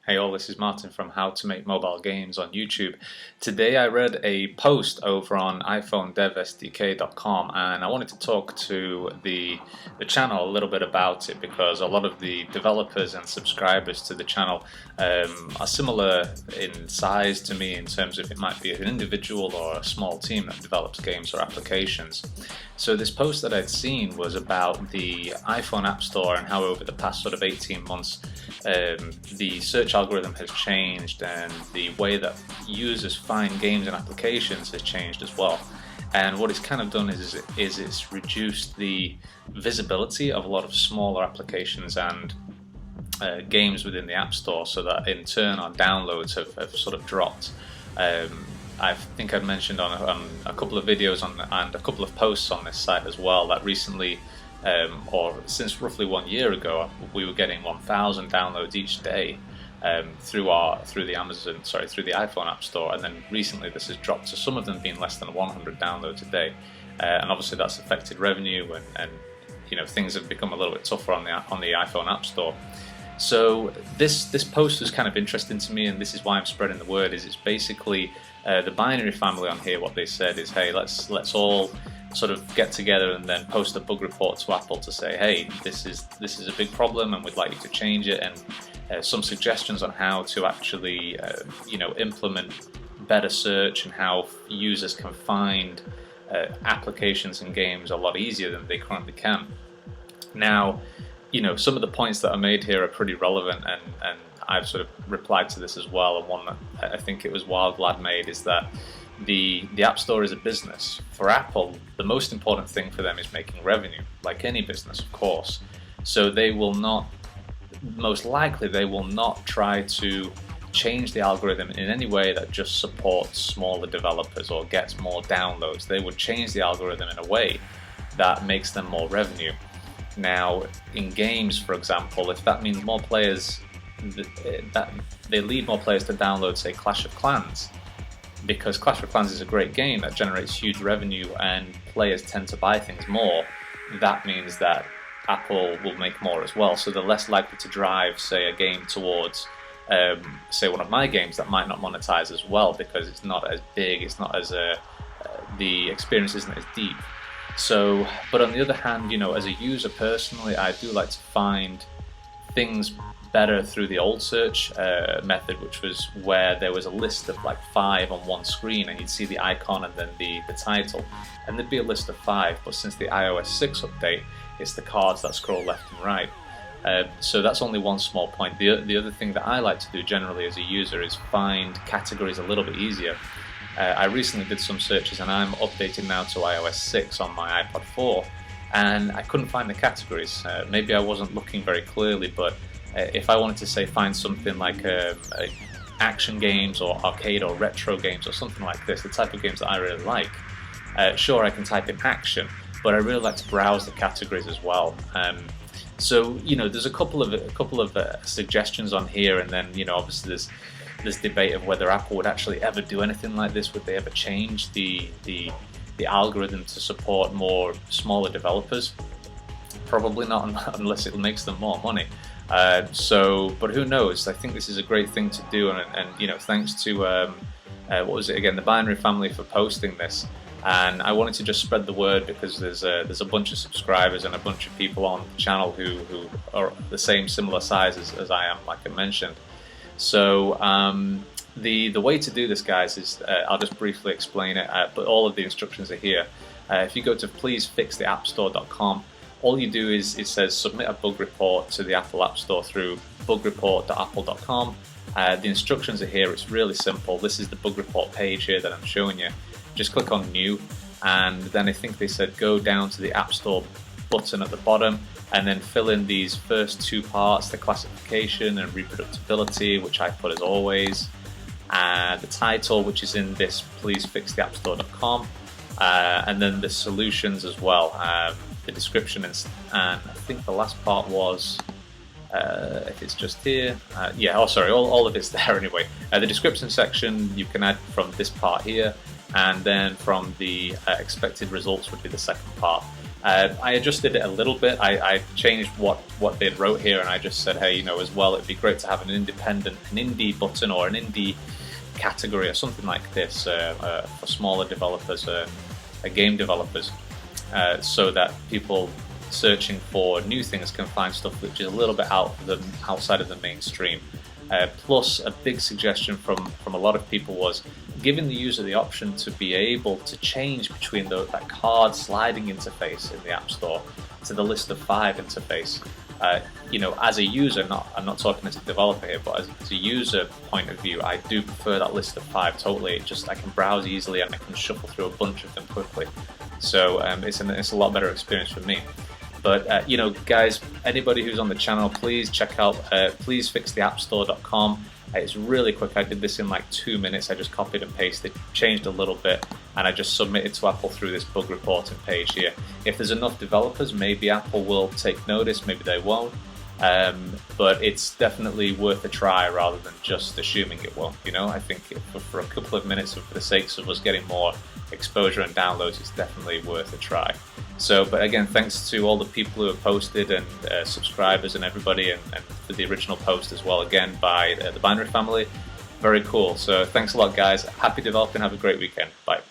Hey all, this is Martin from How to Make Mobile Games on YouTube. Today I read a post over on iPhoneDevSDK.com and I wanted to talk to the channel a little bit about it because a lot of the developers and subscribers to the channel are similar in size to me in terms of it might be an individual or a small team that develops games or applications. So this post that I'd seen was about the iPhone App Store and how over the past sort of 18 months the search algorithm has changed and the way that users find games and applications has changed as well. And what it's kind of done is it's reduced the visibility of a lot of smaller applications and games within the App Store, so that in turn our downloads have sort of dropped. I think I've mentioned on a couple of videos and a couple of posts on this site as well that recently, or since roughly 1 year ago, we were getting 1,000 downloads each day through the iPhone App Store, and then recently this has dropped to some of them being less than 100 downloads a day, and obviously that's affected revenue and you know, things have become a little bit tougher on the iPhone App Store. So this post was kind of interesting to me, and this is why I'm spreading the word. Is it's basically the binary family on here. What they said is, hey, let's all sort of get together and then post a bug report to Apple to say, hey, this is a big problem and we'd like you to change it, and some suggestions on how to actually you know, implement better search and how users can find applications and games a lot easier than they currently can. Now, you know, some of the points that are made here are pretty relevant, and I've sort of replied to this as well. And one that I think it was Wild Lad made is that the App Store is a business. For Apple, the most important thing for them is making revenue, like any business, of course. So they will not, most likely, they will not try to change the algorithm in any way that just supports smaller developers or gets more downloads. They would change the algorithm in a way that makes them more revenue. Now, in games, for example, if that means more players, that they lead more players to download, say, Clash of Clans, because Clash of Clans is a great game that generates huge revenue and players tend to buy things more, that means that Apple will make more as well. So they're less likely to drive, say, a game towards, say, one of my games that might not monetize as well because it's not as big, it's not as the experience isn't as deep. So, but on the other hand, you know, as a user personally, I do like to find things better through the old search method, which was where there was a list of like 5 on one screen and you'd see the icon and then the title, and there'd be a list of 5, but since the iOS 6 update, it's the cards that scroll left and right. So that's only one small point. The other thing that I like to do generally as a user is find categories a little bit easier. I recently did some searches and I'm updated now to iOS 6 on my iPod 4, and I couldn't find the categories. Maybe I wasn't looking very clearly, but if I wanted to, say, find something like action games or arcade or retro games or something like this, the type of games that I really like, sure, I can type in action, but I really like to browse the categories as well. So, you know, there's a couple of suggestions on here, and then, you know, obviously there's this debate of whether Apple would actually ever do anything like this. Would they ever change the algorithm to support more smaller developers? Probably not, unless it makes them more money. But who knows? I think this is a great thing to do, and you know, thanks to what was it again, the Binary family, for posting this. And I wanted to just spread the word because there's a bunch of subscribers and a bunch of people on the channel who are the same similar size as I am, like I mentioned. So the way to do this, guys, is I'll just briefly explain it, but all of the instructions are here. If you go to pleaseFixtheAppStore.com, all you do is, it says submit a bug report to the Apple App Store through bugreport.apple.com. The instructions are here. It's really simple. This is the bug report page here that I'm showing you. Just click on new, and then I think they said go down to the App Store button at the bottom and then fill in these first 2 parts, the classification and reproducibility, which I put as always, and the title, which is in this pleasefixtheappstore.com, and then the solutions as well, the description, and I think the last part was, if it's just here, yeah, oh sorry, all of it's there anyway. The description section you can add from this part here, and then from the expected results would be the second part. I adjusted it a little bit. I changed what they wrote here, and I just said, hey, as well, it'd be great to have an indie button or an indie category or something like this for smaller developers, game developers, so that people searching for new things can find stuff which is a little bit outside of the mainstream. Plus, a big suggestion from a lot of people was giving the user the option to be able to change between that card sliding interface in the App Store to the list of 5 interface. As a user, I'm not talking as a developer here, but as a user point of view, I do prefer that list of 5 totally. I can browse easily and I can shuffle through a bunch of them quickly. So it's a lot better experience for me. But guys, anybody who's on the channel, please check out pleasefixtheappstore.com. It's really quick. I did this in like 2 minutes. I just copied and pasted, changed a little bit, and I just submitted to Apple through this bug reporting page here. If there's enough developers, maybe Apple will take notice, maybe they won't. But it's definitely worth a try rather than just assuming it won't. I think for a couple of minutes and for the sakes of us getting more exposure and downloads, it's definitely worth a try. So, but again, thanks to all the people who have posted and subscribers and everybody, and for the original post as well, again, by the Binary family. Very cool. So thanks a lot, guys. Happy developing. Have a great weekend. Bye.